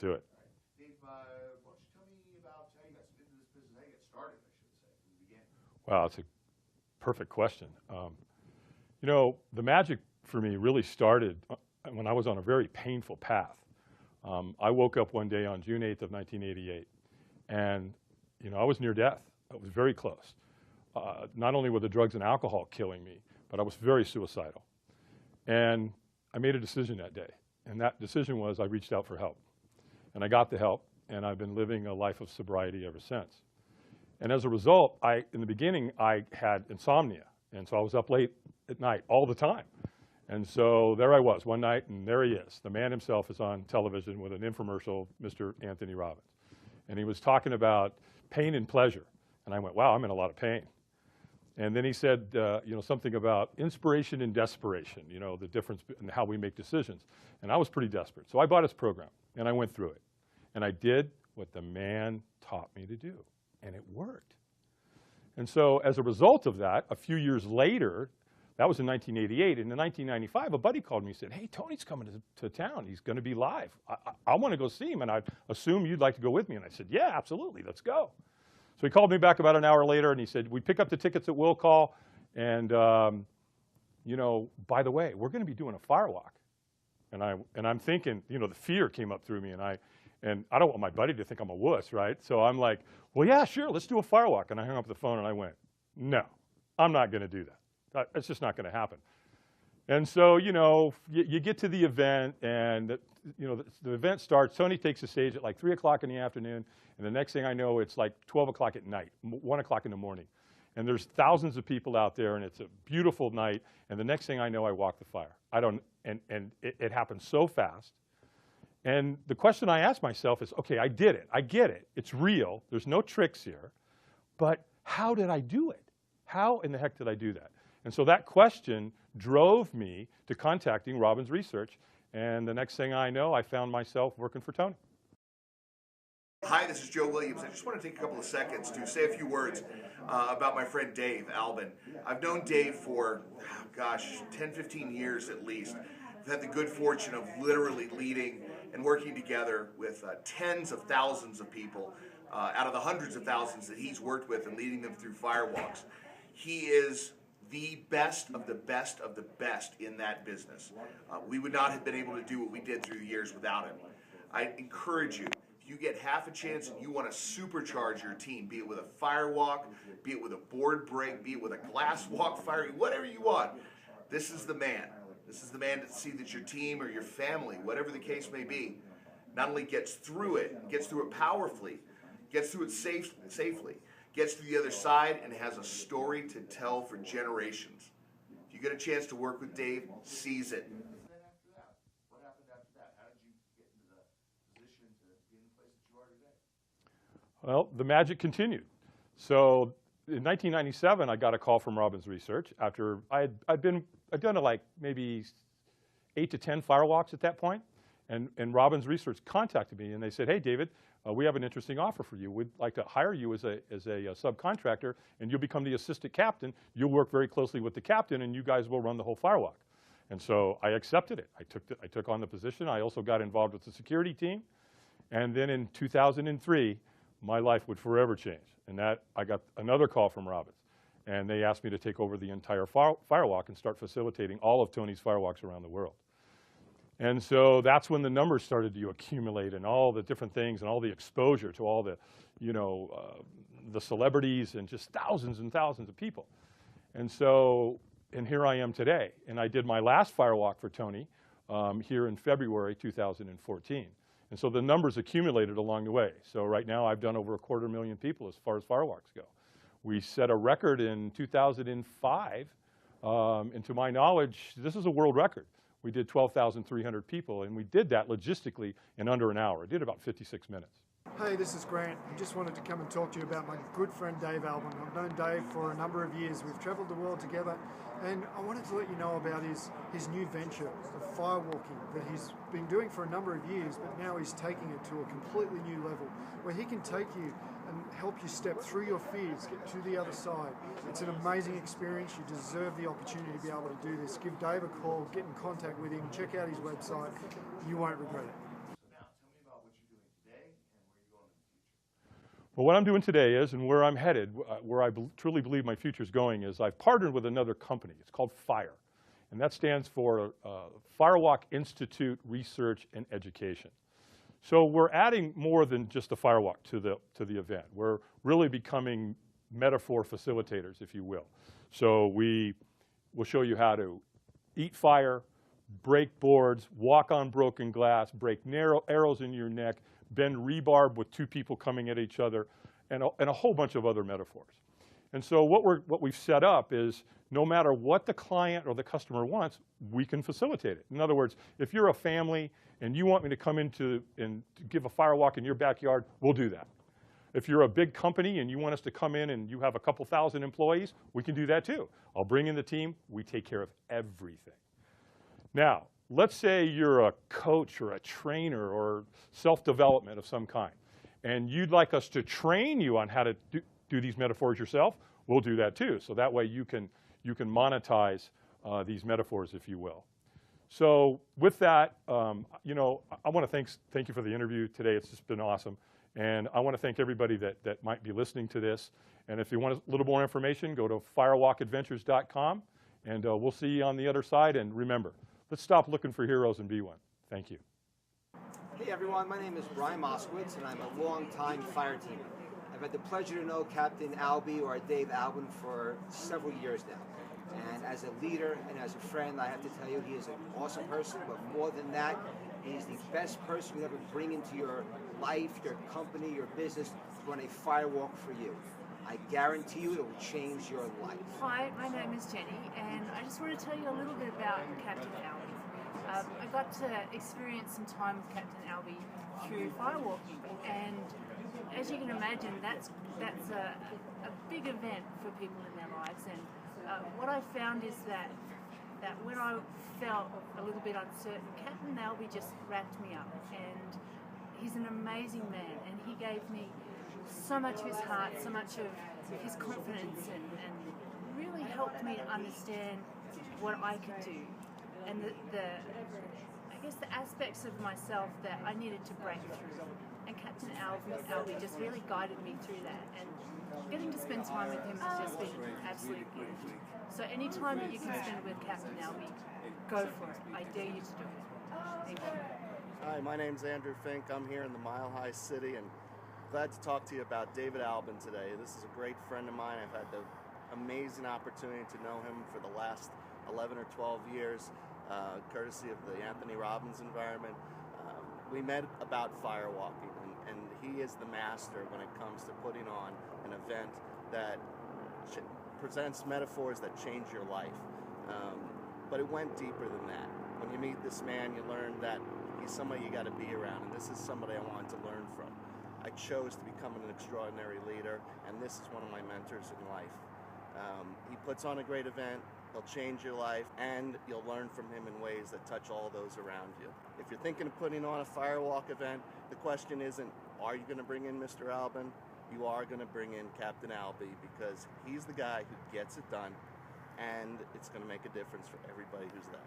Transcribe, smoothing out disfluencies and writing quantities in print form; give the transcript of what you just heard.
do it. Dave, why don't you tell me about how you got into this business, how you got started, I should say, from the beginning. Wow, that's a perfect question. You know, the magic for me really started when I was on a very painful path. I woke up one day on June 8th of 1988, and you know, I was near death. I was very close. Not only were the drugs and alcohol killing me, but I was very suicidal. And I made a decision that day, and that decision was I reached out for help. And I got the help, and I've been living a life of sobriety ever since. And as a result, in the beginning, I had insomnia, and so I was up late at night all the time. And so there I was one night, and there he is. The man himself is on television with an infomercial, Mr. Anthony Robbins. And he was talking about pain and pleasure. And I went, wow, I'm in a lot of pain. And then he said, you know, something about inspiration and desperation, you know, the difference in how we make decisions. And I was pretty desperate. So I bought his program, and I went through it. And I did what the man taught me to do, and it worked. And so as a result of that, a few years later, that was in 1988. And in 1995, a buddy called me and said, hey, Tony's coming to town. He's going to be live. I want to go see him, and I assume you'd like to go with me. And I said, yeah, absolutely, let's go. So he called me back about an hour later, and he said, we pick up the tickets at will call, and you know, by the way, we're going to be doing a Firewalk. And I'm thinking, you know, the fear came up through me, and I don't want my buddy to think I'm a wuss, right? So I'm like, well, yeah, sure, let's do a Firewalk. And I hung up the phone, and I went, no, I'm not going to do that. It's just not going to happen. And so, you know, you get to the event, and you know, the event starts. Tony takes the stage at like 3 o'clock in the afternoon, and the next thing I know, it's like 12 o'clock at night, 1 o'clock in the morning. And there's thousands of people out there, and it's a beautiful night. And the next thing I know, I walk the fire. And it happened so fast. And the question I ask myself is, okay, I did it. I get it. It's real. There's no tricks here. But how did I do it? How in the heck did I do that? And so that question drove me to contacting Robbins Research. And the next thing I know, I found myself working for Tony. Hi, this is Joe Williams. I just want to take a couple of seconds to say a few words about my friend Dave Albin. I've known Dave for, gosh, 10, 15 years at least. I've had the good fortune of literally leading and working together with tens of thousands of people out of the hundreds of thousands that he's worked with and leading them through Firewalks. He is the best of the best of the best in that business. We would not have been able to do what we did through the years without him. I encourage you, if you get half a chance and you want to supercharge your team, be it with a Firewalk, be it with a board break, be it with a glass walk fire, whatever you want, this is the man. This is the man to see that your team or your family, whatever the case may be, not only gets through it, gets through it powerfully, gets through it safely, gets to the other side, and has a story to tell for generations. If you get a chance to work with Dave, seize it. Then after that, what happened after that? How did you get into the position to be in the place that you are today? Well, the magic continued. So in 1997, I got a call from Robbins Research after I'd done like maybe 8 to 10 Firewalks at that point. And Robbins Research contacted me, and they said, hey, David, we have an interesting offer for you. We'd like to hire you as a subcontractor, and you'll become the assistant captain. You'll work very closely with the captain, and you guys will run the whole Firewalk. And so I accepted it. I took on the position. I also got involved with the security team. And then in 2003, my life would forever change. And that I got another call from Robbins. And they asked me to take over the entire Firewalk and start facilitating all of Tony's Firewalks around the world. And so that's when the numbers started to accumulate, and all the different things, and all the exposure to all the, you know, the celebrities, and just thousands and thousands of people. And so, and here I am today. And I did my last Firewalk for Tony here in February 2014. And so the numbers accumulated along the way. So right now I've done over 250,000 people as far as Firewalks go. We set a record in 2005, and to my knowledge, this is a world record. We did 12,300 people, and we did that logistically in under an hour. It did about 56 minutes. Hey, this is Grant. I just wanted to come and talk to you about my good friend Dave Albin. I've known Dave for a number of years. We've traveled the world together, and I wanted to let you know about his new venture of firewalking that he's been doing for a number of years, but now he's taking it to a completely new level where he can take you and help you step through your fears, get to the other side. It's an amazing experience. You deserve the opportunity to be able to do this. Give Dave a call, get in contact with him, check out his website. You won't regret it. So now, tell me about what you're doing Well, what I'm doing today is, and where I'm headed, where I truly believe my future is going, is I've partnered with another company. It's called FIRE, and that stands for Firewalk Institute Research and Education. So we're adding more than just a Firewalk to the event. We're really becoming metaphor facilitators, if you will. So we will show you how to eat fire, break boards, walk on broken glass, break narrow arrows in your neck, bend rebarb with two people coming at each other, and a whole bunch of other metaphors. And so what we've set up is no matter what the client or the customer wants, we can facilitate it. In other words, if you're a family and you want me to come into and to give a firewalk in your backyard, we'll do that. If you're a big company and you want us to come in and you have a couple thousand employees, we can do that too. I'll bring in the team. We take care of everything. Now, let's say you're a coach or a trainer or self-development of some kind, and you'd like us to train you on how to do these metaphors yourself. We'll do that too. So that way you can monetize these metaphors, if you will. So with that, you know, I want to thank you for the interview today. It's just been awesome. And I want to thank everybody that might be listening to this. And if you want a little more information, go to firewalkadventures.com, and we'll see you on the other side. And remember, let's stop looking for heroes and be one. Thank you. Hey everyone, my name is Brian Moskowitz, and I'm a long-time fire teamer. I've had the pleasure to know Captain Albie or Dave Albin for several years now. And as a leader and as a friend, I have to tell you, he is an awesome person, but more than that, he's the best person you ever bring into your life, your company, your business to run a firewalk for you. I guarantee you it will change your life. Hi, my name is Jenny, and I just want to tell you a little bit about Captain Albie. I got to experience some time with Captain Albie through firewalking, and as you can imagine, that's a big event for people in their lives. And what I found is that when I felt a little bit uncertain, Captain Albie just wrapped me up, and he's an amazing man, and he gave me so much of his heart, so much of his confidence, and really helped me to understand what I could do, and I guess the aspects of myself that I needed to break through. And Captain Albie just really guided me through that, and getting to spend time with him has just been an absolute gift. So any time that you can spend with Captain Albie, go for it. I dare you to do it. Thank you. Hi, my name's Andrew Fink. I'm here in the Mile High City, and glad to talk to you about David Albin today. This is a great friend of mine. I've had the amazing opportunity to know him for the last 11 or 12 years, courtesy of the Anthony Robbins environment. We met about firewalking, and he is the master when it comes to putting on an event that presents metaphors that change your life. But it went deeper than that. When you meet this man, you learn that he's somebody you got to be around, and this is somebody I wanted to learn from. I chose to become an extraordinary leader, and this is one of my mentors in life. He puts on a great event. He'll change your life, and you'll learn from him in ways that touch all those around you. If you're thinking of putting on a Firewalk event, the question isn't, are you going to bring in Mr. Albin? You are going to bring in Captain Albie, because he's the guy who gets it done, and it's going to make a difference for everybody who's there.